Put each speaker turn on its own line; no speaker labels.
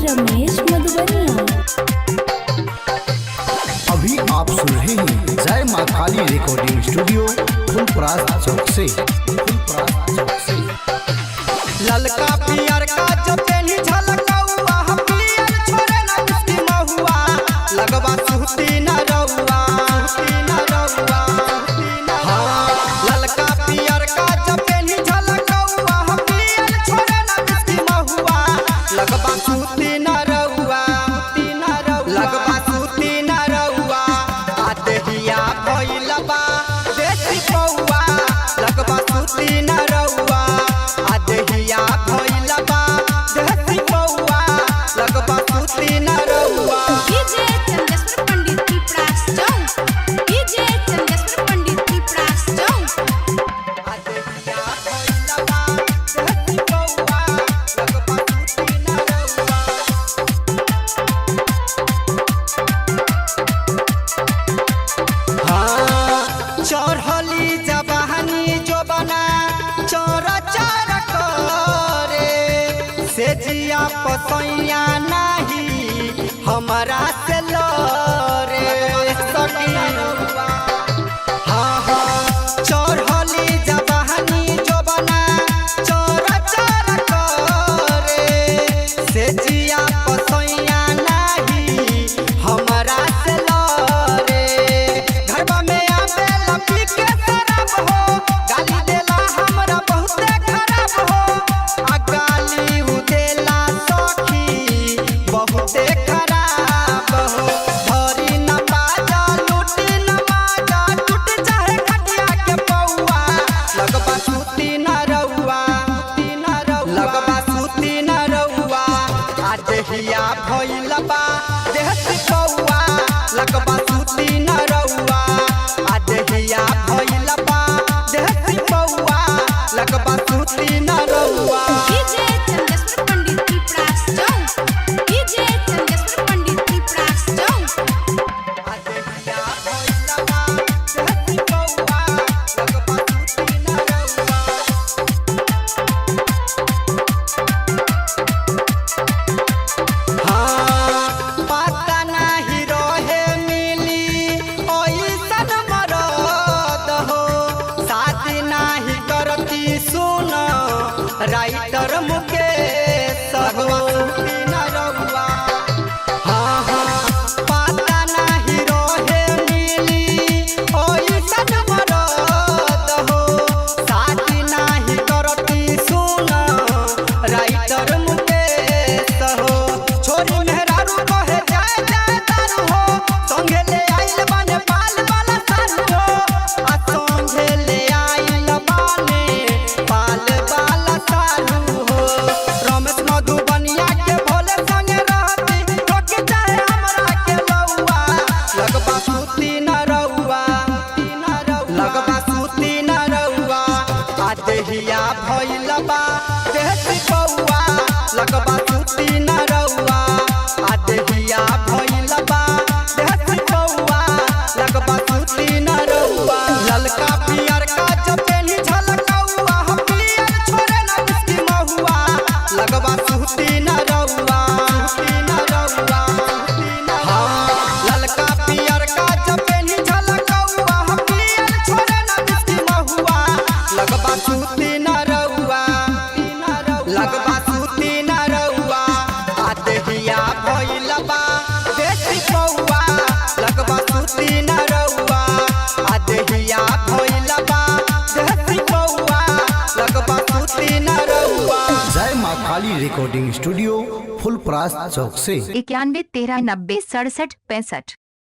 रमेश मधुबनिया।
अभी आप सुन रहे हैं जय माँ काली रिकॉर्डिंग स्टूडियो फुलपरास चौक से।
ललका पियर का जो पेनी झलकौआ पियर छोरे ना किसकी महुआ लगवा सुहती ना रउआ ललका पियर का जो पेनी झलकौआ पियर छोरे ना किसकी महुआ लगवा सुहती ना रउआ लगवा सुहती ना रउआ आतेहिया भइलबा देसी पौआ लगवा सुहती ना रउआ आतेहिया भइलबा देसी पौआ लगवा सुहती ना रउआ।
डीजे चंदेश्वर पंडित की प्रास चौक, डीजे चंदेश्वर पंडित की प्रास चौक।
आतेहिया भइलबा देसी पौआ लगवा सुहती ना रउआ। चढ़ली जवानी जो बना चोरा चारा करे से जिया पसैया नहीं हमारा से लरे सकी। हाँ चढ़ली जवानी जो बना चोरा चारा करे से जिया पसैया नहीं हमारा से लरे। घरवा में पी के शराब हो गाली देला हमरा बहुते खराब हो आ गाली उ देला सखी बहुते खराब हो। धरी न बाजा लूटी न बाजा टूट जाए खटिया के पौआ लगवा सुती न रउआ लगवा सुती न रउआ आ देहिया भइलबा देहसी पौआ लगवा सुती न रउआ आ देहिया भइलबा देहसी पौआ लगवा सुती न रउआ।
डीजे चंदेश्वर पंडित की प्रास चौक, डीजे चंदेश्वर पंडित की प्रास चौक।
आ देहिया भइलबा देहसी पौआ लगवा सुती न रउआ। हाँ पता नाही रहे मिली ओइसन मरद हो शादी नाही करती सुन राइटर मुकेश हो न रउआ। हाँ हाँ पता नाही रहे मिली ओइसन मरद हो शादी नाही करती सुन राइटर मुकेश हो। छोरी मेहरारू कहे जाए जाए दारू हो संगे ले आइल बाने पाल वाला सारू हो आ संगे ले आइल बाने पाल वाला सारू हो। रमेश मधुबनिया के भोले संगे रहती ठोके चाहे हमरा के लौआ लगवा सुती न रउआ लगवा सुती न रउआ आ देहिया भइलबा देहसी पौआ लगवा सुती न रउआ आ देहिया भइलबा देहसी पौआ लगवा सुती न रउआ। ललका पियर का जो पेनी झलकौआ पियर छोरे ना किसकी महुआ लगवा सुती न रउआ हाँ ललका पियर का जो पेनी झलकौआ पियर छोरे ना किसकी महुआ लगवा सुती न रउआ लगवा सुती न रउआ आ देहिया भइलबा देसी पौआ लगवा सुती न रउआ आ देहिया भइलबा देसी पौआ लगवा सुती न रउआ।
जय माँ काली रिकॉर्डिंग स्टूडियो फुलपरास चौक से।
91 13 90 67 65।